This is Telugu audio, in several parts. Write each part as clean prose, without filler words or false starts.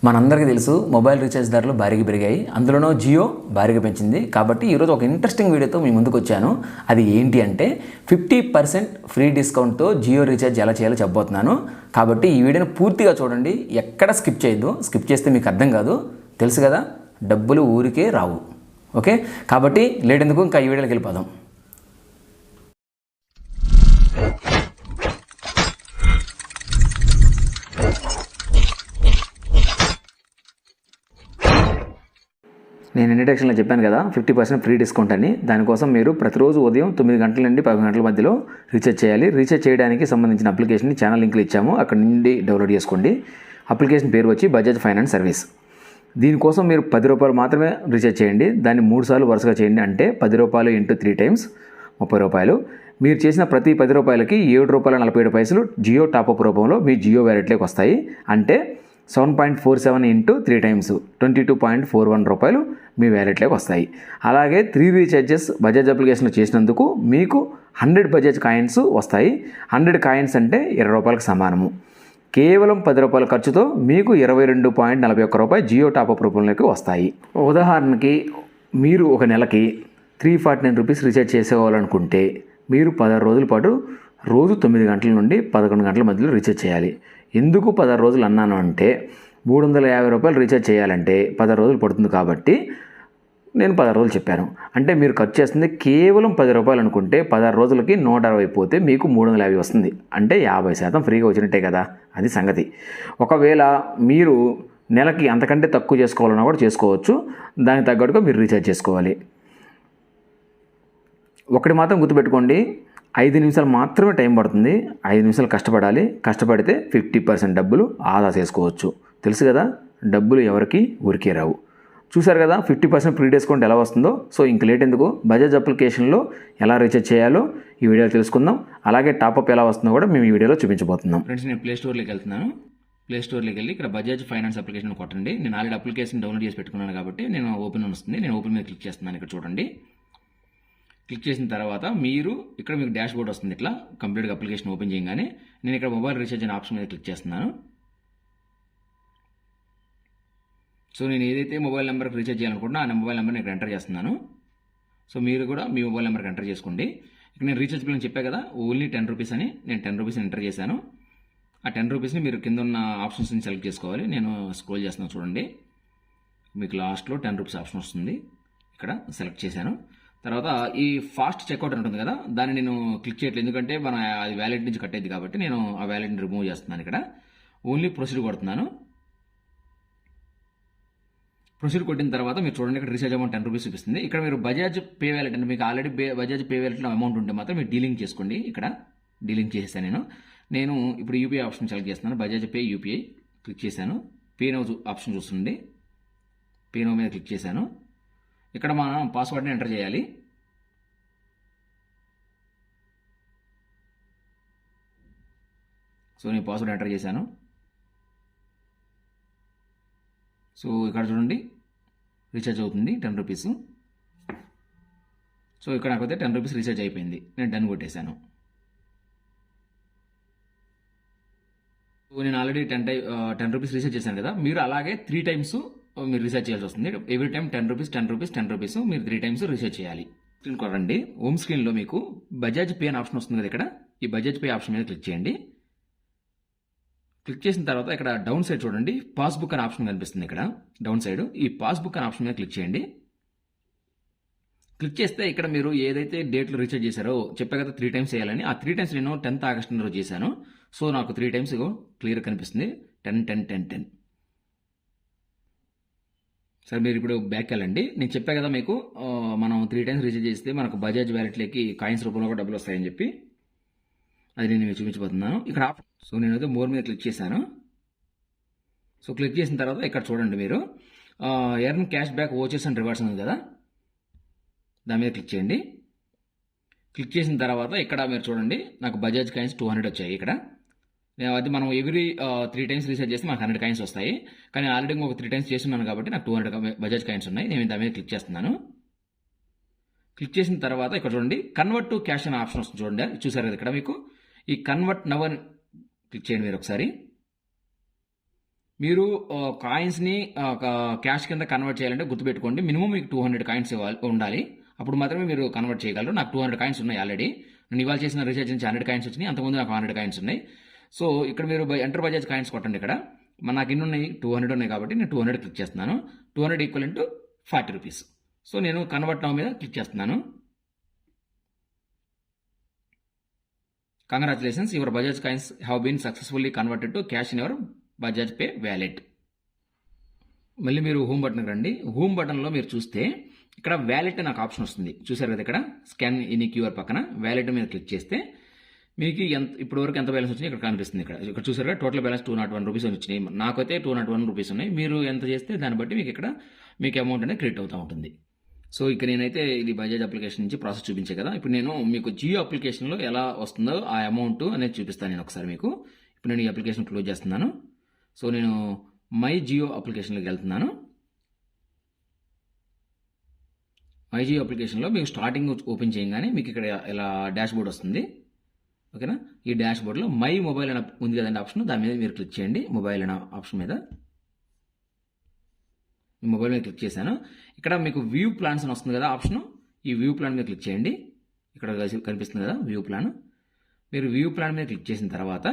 మనందరికీ తెలుసు మొబైల్ రీఛార్జ్ ధరలు భారీగా పెరిగాయి. అందులోనూ జియో భారీగా పెంచింది. కాబట్టి ఈరోజు ఒక ఇంట్రెస్టింగ్ వీడియోతో మీ ముందుకు వచ్చాను. అది ఏంటి అంటే 50% ఫ్రీ డిస్కౌంట్తో జియో రీఛార్జ్ ఎలా చేయాలో చెప్పబోతున్నాను. కాబట్టి ఈ వీడియోని పూర్తిగా చూడండి, ఎక్కడ స్కిప్ చేయొద్దు. స్కిప్ చేస్తే మీకు అర్థం కాదు. తెలుసు కదా, డబ్బులు ఊరికే రావు. ఓకే, కాబట్టి లేట్ ఎందుకు, ఇంకా ఈ వీడియోకి వెళ్ళిపోదాం. నేను ఇంట్రడక్షన్లో చెప్పాను కదా 50% ఫ్రీ డిస్కౌంట్ అని. దానికోసం మీరు ప్రతిరోజు ఉదయం 9 గంటల నుండి 10 గంటల మధ్యలో రీఛార్జ్ చేయాలి. రీఛార్జ్ చేయడానికి సంబంధించిన అప్లికేషన్ని ఛానల్ లింక్లు ఇచ్చాము, అక్కడ నుండి డౌన్లోడ్ చేసుకోండి. అప్లికేషన్ పేరు వచ్చి బజాజ్ ఫైనాన్స్ సర్వీస్. దీనికోసం మీరు 10 రూపాయలు మాత్రమే రీఛార్జ్ చేయండి. దాన్ని 3 సార్లు వరుసగా చేయండి. అంటే 10 రూపాయలు ఇంటూ 3 టైమ్స్ 30 రూపాయలు. మీరు చేసిన ప్రతి 10 రూపాయలకి 7 రూపాయల 47 పైసలు జియో టాప్అప్ రూపంలో మీ జియో వ్యాలెట్లోకి వస్తాయి. అంటే 7.47 ఇంటూ 3 టైమ్స్ 22.41 రూపాయలు మీ వ్యాలెట్లోకి వస్తాయి. అలాగే 3 రీఛార్జెస్ బజాజ్ అప్లికేషన్లో చేసినందుకు మీకు 100 బజాజ్ కాయిన్స్ వస్తాయి. 100 కాయిన్స్ అంటే 20 రూపాయలకు సమానము. కేవలం 10 రూపాయల ఖర్చుతో మీకు 22.41 రూపాయలు జియో టాప్అప్ రూపంలోకి వస్తాయి. ఉదాహరణకి మీరు ఒక నెలకి 349 రూపీస్ రీఛార్జ్ చేసుకోవాలనుకుంటే మీరు 16 రోజుల పాటు రోజు 9 గంటల నుండి 11 గంటల మధ్యలో రీఛార్జ్ చేయాలి. ఎందుకు 16 రోజులు అన్నాను అంటే 350 రూపాయలు రీఛార్జ్ చేయాలంటే 16 రోజులు పడుతుంది. కాబట్టి నేను 16 రోజులు చెప్పాను. అంటే మీరు ఖర్చు చేస్తుంది కేవలం 10 రూపాయలు అనుకుంటే 16 రోజులకి 160 పోతే మీకు 350 వస్తుంది. అంటే 50% ఫ్రీగా వచ్చినట్టే కదా, అది సంగతి. ఒకవేళ మీరు నెలకి అంతకంటే తక్కువ చేసుకోవాలన్నా కూడా చేసుకోవచ్చు. దానికి తగ్గట్టుగా మీరు రీఛార్జ్ చేసుకోవాలి. ఒకటి మాత్రం గుర్తుపెట్టుకోండి, 5 నిమిషాలు మాత్రమే టైం పడుతుంది. 5 నిమిషాలు కష్టపడాలి. కష్టపడితే 50% డబ్బులు ఆదా చేసుకోవచ్చు. తెలుసు కదా, డబ్బులు ఎవరికి ఊరికే రావు. చూసారు కదా 50% ఫ్రీ డిస్కౌంట్ ఎలా వస్తుందో. సో ఇంక లేట్ ఎందుకు, బజాజ్ అప్లికేషన్లో ఎలా రీఛార్జ్ చేయాలో ఈ వీడియోలో తెలుసుకుందాం. అలాగే టాప్అప్ ఎలా వస్తుందో కూడా మేము ఈ వీడియోలో చూపించబోతున్నాం. ఫ్రెండ్స్, నేను ప్లే స్టోర్లోకి వెళ్తున్నాను. ప్లే స్టోర్లోకి వెళ్ళి ఇక్కడ బజాజ్ ఫైనాన్స్ అప్లికేషన్ కొట్టండి. నేను ఆల్రెడీ అప్లికేషన్ డౌన్లోడ్ చేసి పెట్టుకున్నాను కాబట్టి నేను ఓపెన్ వస్తుంది. నేను ఓపెన్ మీద క్లిక్ చేస్తున్నాను. ఇక్కడ చూడండి, క్లిక్ చేసిన తర్వాత మీకు డాష్ బోర్డ్ వస్తుంది. ఇట్లా కంప్లీట్గా అప్లికేషన్ ఓపెన్ చేయగానే నేను ఇక్కడ మొబైల్ రీఛార్జ్ అనే ఆప్షన్ మీద క్లిక్ చేస్తున్నాను. సో నేను ఏదైతే మొబైల్ నెంబర్కి రీఛార్జ్ చేయాలనుకుంటున్నా ఆ మొబైల్ నెంబర్ని ఇక్కడ ఎంటర్ చేస్తున్నాను. సో మీరు కూడా మీ మొబైల్ నెంబర్కి ఎంటర్ చేసుకోండి. ఇక్కడ నేను రీఛార్జ్ బిల్ చెప్పా కదా, ఓన్లీ 10 రూపీస్ అని. నేను 10 రూపీస్ ఎంటర్ చేశాను. ఆ 10 రూపీస్ని మీరు కింద ఉన్న ఆప్షన్స్ని సెలెక్ట్ చేసుకోవాలి. నేను స్క్రోల్ చేస్తున్నాను చూడండి, మీకు లాస్ట్లో 10 రూపీస్ ఆప్షన్ వస్తుంది. ఇక్కడ సెలెక్ట్ చేశాను. తర్వాత ఈ ఫాస్ట్ చెక్అవుట్ ఉంటుంది కదా, దాన్ని నేను క్లిక్ చేయట్లేదు. ఎందుకంటే మన అది వ్యాలెట్ నుంచి కట్ అయింది కాబట్టి నేను ఆ వ్యాలెట్ని రిమూవ్ చేస్తున్నాను. ఇక్కడ ఓన్లీ ప్రొసీడ్ కొడుతున్నాను. ప్రొసీడ్ కొట్టిన తర్వాత మీరు చూడండి, ఇక్కడ రీఛార్జ్ అమౌంట్ 10 రూపీస్ చూపిస్తుంది. ఇక్కడ మీరు బజాజ్ పే వ్యాలెట్ అంటే మీకు ఆల్రెడీ బజాజ్ పే వ్యాలెట్లో అమౌంట్ ఉంటే మాత్రం మీరు డీలింక్ చేసుకోండి. ఇక్కడ డీలింక్ చేసేసాను. నేను ఇప్పుడు యూపీఐ ఆప్షన్ సెలెక్ట్ చేస్తున్నాను. బజాజ్ పే యూపీఐ క్లిక్ చేశాను. పే నౌ ఆప్షన్ చూస్తుంది. పే నౌ మీద క్లిక్ చేశాను. ఇక్కడ మనం పాస్వర్డ్ని ఎంటర్ చేయాలి. సో నేను పాస్వర్డ్ ఎంటర్ చేశాను. సో ఇక్కడ చూడండి రీఛార్జ్ అవుతుంది 10 రూపీస్. సో ఇక్కడ నాకైతే 10 రూపీస్ రీఛార్జ్ అయిపోయింది. నేను డన్ కొట్టేశాను. సో నేను ఆల్రెడీ 10 రూపీస్ రీఛార్జ్ చేశాను కదా, మీరు అలాగే 3 టైమ్స్ మీరు రీఛార్జ్ చేయాల్సి వస్తుంది. Every time 10 rupees 10 rupees 10 rupees మీరు 3 టైమ్స్ రీఛార్జ్ చేయాలి. స్క్రీన్ కొనండి. హోమ్ స్క్రీన్లో మీకు బజాజ్ పే అని ఆప్షన్ వస్తుంది కదా, ఇక్కడ ఈ బజాజ్ పే ఆప్షన్ మీద క్లిక్ చేయండి. క్లిక్ చేసిన తర్వాత ఇక్కడ డౌన్ సైడ్ చూడండి, పాస్బుక్ అనే ఆప్షన్ కనిపిస్తుంది. ఇక్కడ డౌన్ సైడ్ ఈ పాస్బుక్ అనే ఆప్షన్ మీద క్లిక్ చేయండి. క్లిక్ చేస్తే ఇక్కడ మీరు ఏదైతే డేట్లో రీఛార్జ్ చేశారో చెప్పే కదా 3 టైమ్స్ చేయాలని, ఆ 3 టైమ్స్ నేను 10th ఆగస్టు రోజు చేశాను. సో నాకు 3 టైమ్స్ క్లియర్ కనిపిస్తుంది. 10 10 10 10. సరే, మీరు ఇప్పుడు బ్యాక్ వెళ్ళండి. నేను చెప్పా కదా మీకు మనం 3 టైమ్స్ రీఛార్జ్ చేస్తే మనకు బజాజ్ వ్యాలెట్లోకి కాయిన్స్ రూపంలో కూడా డబ్బులు వస్తాయని చెప్పి, అది నేను మీకు చూపించబోతున్నాను. ఇక్కడ సో నేనైతే మోర్ మీద క్లిక్ చేశాను. సో క్లిక్ చేసిన తర్వాత ఇక్కడ చూడండి, మీరు earn cash back vouchers and rewards ఉంది కదా, దాని మీద క్లిక్ చేయండి. క్లిక్ చేసిన తర్వాత ఇక్కడ మీరు చూడండి, నాకు బజాజ్ కాయిన్స్ 200 వచ్చాయి. ఇక్కడ అది మనం ఎవ్రీ 3 టైమ్స్ రీఛార్జ్ చేస్తే మనకు 100 కాయిన్స్ వస్తాయి. కానీ ఆల్రెడీ ఒక 3 టైమ్స్ చేస్తున్నాను కాబట్టి నాకు 200 బజాజ్ కాయిన్స్ ఉన్నాయి. నేను దాని మీద క్లిక్ చేస్తున్నాను. క్లిక్ చేసిన తర్వాత ఇక్కడ చూడండి, కన్వర్ట్ టు క్యాష్ అనే ఆప్షన్ వస్తుంది చూడండి, చూసారు కదా. ఇక్కడ మీకు ఈ కన్వర్ట్ నవ్ అని క్లిక్ చేయండి మీరు ఒకసారి. మీరు కాయిన్స్ని క్యాష్ కింద కన్వర్ట్ చేయాలంటే గుర్తుపెట్టుకోండి, మినిమం మీకు 200 కాయిన్స్ ఉండాలి. అప్పుడు మాత్రమే మీరు కన్వర్ట్ చేయగలరు. నాకు 200 కాయిన్స్ ఉన్నాయి ఆల్రెడీ. నేను ఇవాళ చేసిన రీఛార్జ్ నుంచి 100 కాయిన్స్ వచ్చినాయి. అంతకుముందు నాకు 100 కాయిన్స్ ఉన్నాయి. సో ఇక్కడ మీరు ఎంటర్ బజాజ్ కాయిన్స్ కొట్టండి. ఇక్కడ నాకు ఎన్ని ఉన్నాయి, 200 ఉన్నాయి కాబట్టి నేను 200 క్లిక్ చేస్తున్నాను. 200 ఈక్వల్ టు 40 రూపీస్. సో నేను కన్వర్ట్ నౌ మీద క్లిక్ చేస్తున్నాను. Congratulations, your Bajaj coins have been successfully converted to cash in your Bajaj pay wallet. మళ్ళీ మీరు హోమ్ బటన్కి రండి. హోమ్ బటన్లో మీరు చూస్తే ఇక్కడ వ్యాలెట్ నాకు ఆప్షన్ వస్తుంది. చూసారు కదా, ఇక్కడ స్కాన్ ఇన్ క్యూఆర్ పక్కన వ్యాలెట్ మీద క్లిక్ చేస్తే మీకు ఇప్పటివరకు ఎంత బ్యాలెన్స్ వచ్చినాయి ఇక్కడ కనిపిస్తుంది. ఇక్కడ చూసారు కదా, టోటల్ బ్యాలెన్స్ 201 రూపీస్ వచ్చినాయి. నాకైతే 201 రూపీస్ ఉన్నాయి. మీరు ఎంత చేస్తే దాన్ని బట్టి మీకు అమౌంట్ అనేది క్రెడిట్ అవుతూ ఉంటుంది. సో ఇక్కడ నేనైతే ఇది బజాజ్ అప్లికేషన్ నుంచి ప్రాసెస్ చూపించే కదా. ఇప్పుడు నేను మీకు జియో అప్లికేషన్లో ఎలా వస్తుందో ఆ అమౌంట్ అనేది చూపిస్తాను నేను ఒకసారి మీకు. ఇప్పుడు నేను ఈ అప్లికేషన్ క్లోజ్ చేస్తున్నాను. సో నేను మై జియో అప్లికేషన్లోకి వెళ్తున్నాను. మై జియో అప్లికేషన్లో మీకు స్టార్టింగ్ ఓపెన్ చేయగానే మీకు ఇక్కడ ఇలా డాష్ బోర్డ్ వస్తుంది. ఓకేనా, ఈ డాష్ బోర్డ్లో మై మొబైల్ అనే ఉంది కదండి ఆప్షన్, దాని మీద మీరు క్లిక్ చేయండి. మొబైల్ అనే ఆప్షన్ మీద మొబైల్ మీద క్లిక్ చేశాను. ఇక్కడ మీకు వ్యూ ప్లాన్స్ అని వస్తుంది కదా ఆప్షన్, ఈ వ్యూ ప్లాన్ మీద క్లిక్ చేయండి. ఇక్కడ కనిపిస్తుంది కదా వ్యూ ప్లాన్. మీరు వ్యూ ప్లాన్ మీద క్లిక్ చేసిన తర్వాత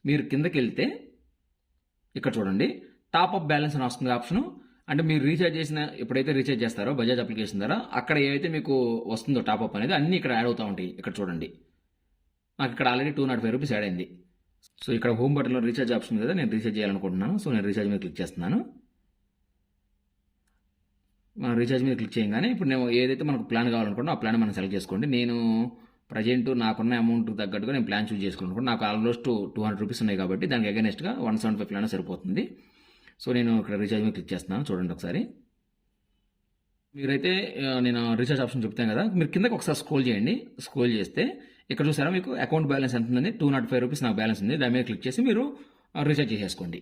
మీరు కిందకి వెళ్తే ఇక్కడ చూడండి టాప్ అప్ బ్యాలెన్స్ అని వస్తుంది ఆప్షన్. అంటే మీరు రీఛార్జ్ చేసిన ఎప్పుడైతే రీఛార్జ్ చేస్తారో బజాజ్ అప్లికేషన్ ద్వారా అక్కడ ఏవైతే మీకు వస్తుందో టాప్అప్ అనేది అన్నీ ఇక్కడ యాడ్ అవుతూ ఉంటాయి. ఇక్కడ చూడండి, నాకు ఇక్కడ ఆల్రెడీ 205 రూపీస్ యాడ్ అయింది. సో ఇక్కడ హోమ్ బటన్లో రీఛార్జ్ ఆప్షన్ కదా, నేను రీఛార్జ్ చేయాలనుకుంటున్నాను. సో నేను రీఛార్జ్ మీద క్లిక్ చేస్తున్నాను. మనం రీఛార్జ్ మీద క్లిక్ చేయగానే ఇప్పుడు నేను ఏదైతే మనకు ప్లాన్ కావాలనుకుంటున్నా ఆ ప్లాన్ మనం సెలెక్ట్ చేసుకోండి. నేను ప్రజెంట్ నాకున్న అమౌంట్ తగ్గట్టుగా నేను ప్లాన్ చూస్ చేసుకుంటున్నాను. నాకు ఆల్మోస్ట్ 200 రూపీస్ ఉన్నాయి కాబట్టి దానికి అగైనెస్ట్గా 175 ప్లాన్ సరిపోతుంది. సో నేను ఇక్కడ రీఛార్జ్ మీద క్లిక్ చేస్తున్నాను. చూడండి ఒకసారి. మీరైతే నేను రీఛార్జ్ ఆప్షన్ చెప్తాను కదా, మీరు కిందకి ఒకసారి స్క్రోల్ చేయండి. స్క్రోల్ చేస్తే ఇక్కడ చూసారా మీకు అకౌంట్ బ్యాలెన్స్ ఎంత ఉందని 205 రూపీస్ నాకు బ్యాలెన్స్ ఉంది. దాని మీద క్లిక్ చేసి మీరు రీఛార్జ్ చేసేసుకోండి.